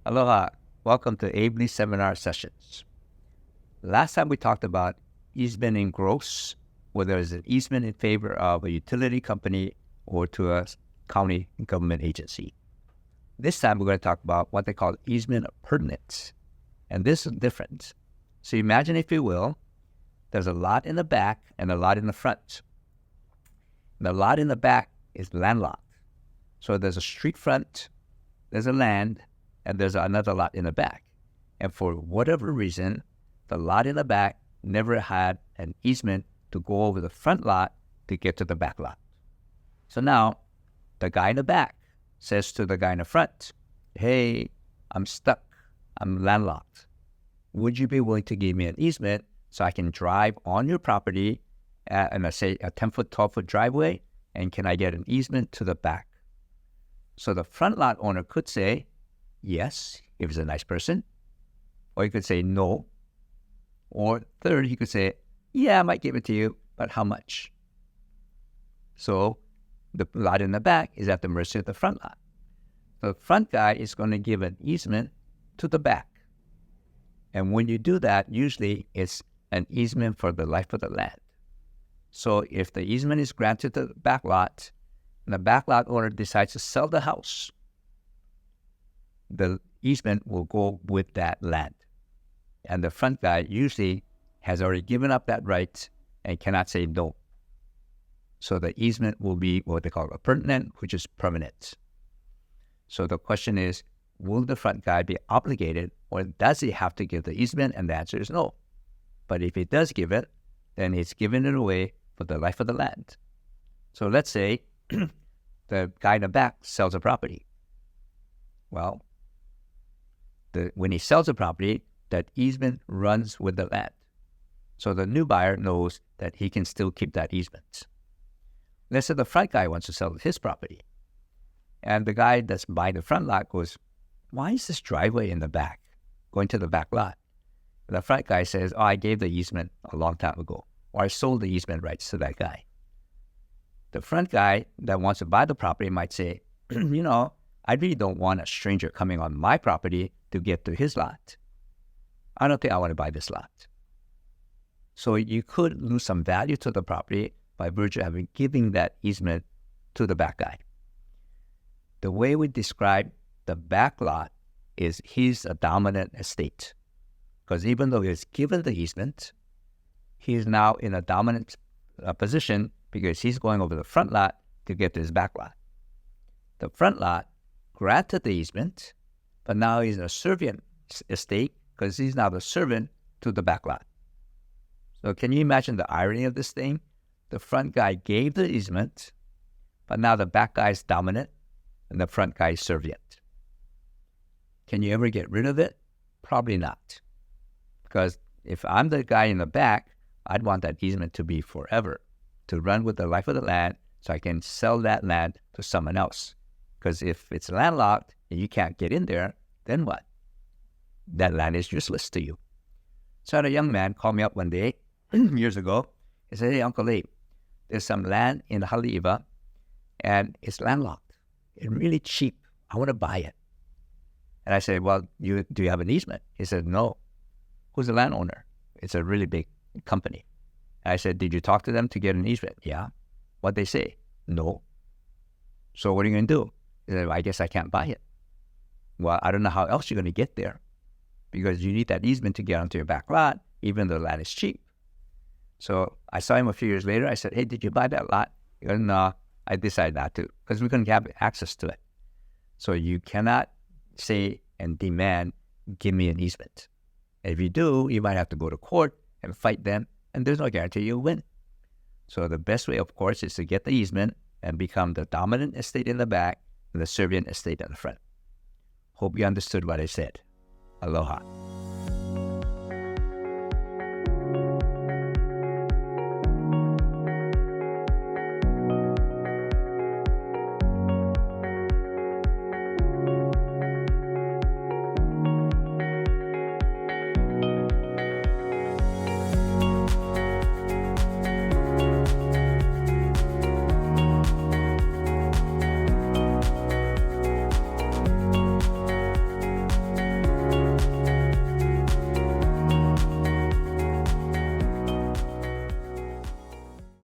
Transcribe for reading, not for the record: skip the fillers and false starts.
Aloha. Welcome to Abley Seminar Sessions. Last time we talked about easement in gross, whether there's an easement in favor of a utility company or to a county government agency. This time we're going to talk about what they call easement appurtenant. And this is different. So imagine, if you will, there's a lot in the back and a lot in the front. The lot in the back is landlocked. So there's a street front, there's a land, and there's another lot in the back. And for whatever reason, the lot in the back never had an easement to go over the front lot to get to the back lot. So now the guy in the back says to the guy in the front, hey, I'm stuck. I'm landlocked. Would you be willing to give me an easement so I can drive on your property at, let's say, a 10-foot, 12-foot driveway, and can I get an easement to the back? So the front lot owner could say, yes, if he's a nice person. Or he could say no. Or third, he could say, yeah, I might give it to you, but how much? So the lot in the back is at the mercy of the front lot. The front guy is going to give an easement to the back. And when you do that, usually it's an easement for the life of the land. So if the easement is granted to the back lot, and the back lot owner decides to sell the house, the easement will go with that land. And the front guy usually has already given up that right and cannot say no. So the easement will be what they call appurtenant, which is permanent. So the question is, will the front guy be obligated, or does he have to give the easement? And the answer is no. But if he does give it, then he's giving it away for the life of the land. So let's say the guy in the back sells a property. Well, when he sells a property, that easement runs with the land. So the new buyer knows that he can still keep that easement. Let's say the front guy wants to sell his property. And the guy that's buying the front lot goes, why is this driveway in the back going to the back lot? And the front guy says, oh, I gave the easement a long time ago, or I sold the easement rights to that guy. The front guy that wants to buy the property might say, I really don't want a stranger coming on my property to get to his lot. I don't think I want to buy this lot. So you could lose some value to the property by virtue of giving that easement to the back guy. The way we describe the back lot is he's a dominant estate. Because even though he's given the easement, he's now in a dominant position because he's going over the front lot to get to his back lot. The front lot granted the easement, but now he's in a servant estate because he's now the servant to the back lot. So can you imagine the irony of this thing? The front guy gave the easement, but now the back guy is dominant and the front guy is servant. Can you ever get rid of it? Probably not. Because if I'm the guy in the back, I'd want that easement to be forever, to run with the life of the land so I can sell that land to someone else. Because if it's landlocked and you can't get in there, then what? That land is useless to you. So I had a young man call me up one day, years ago. He said, hey, Uncle Abe, there's some land in Haleiwa, and it's landlocked. It's really cheap. I want to buy it. And I said, well, do you have an easement? He said, no. Who's the landowner? It's a really big company. And I said, did you talk to them to get an easement? Yeah. What'd they say? No. So what are you going to do? He said, I guess I can't buy it. Well, I don't know how else you're going to get there because you need that easement to get onto your back lot, even though the land is cheap. So I saw him a few years later. I said, hey, did you buy that lot? He goes, no, I decided not to because we couldn't have access to it. So you cannot say and demand, give me an easement. And if you do, you might have to go to court and fight them, and there's no guarantee you'll win. So the best way, of course, is to get the easement and become the dominant estate in the back and the servant estate in the front. Hope you understood what I said. Aloha.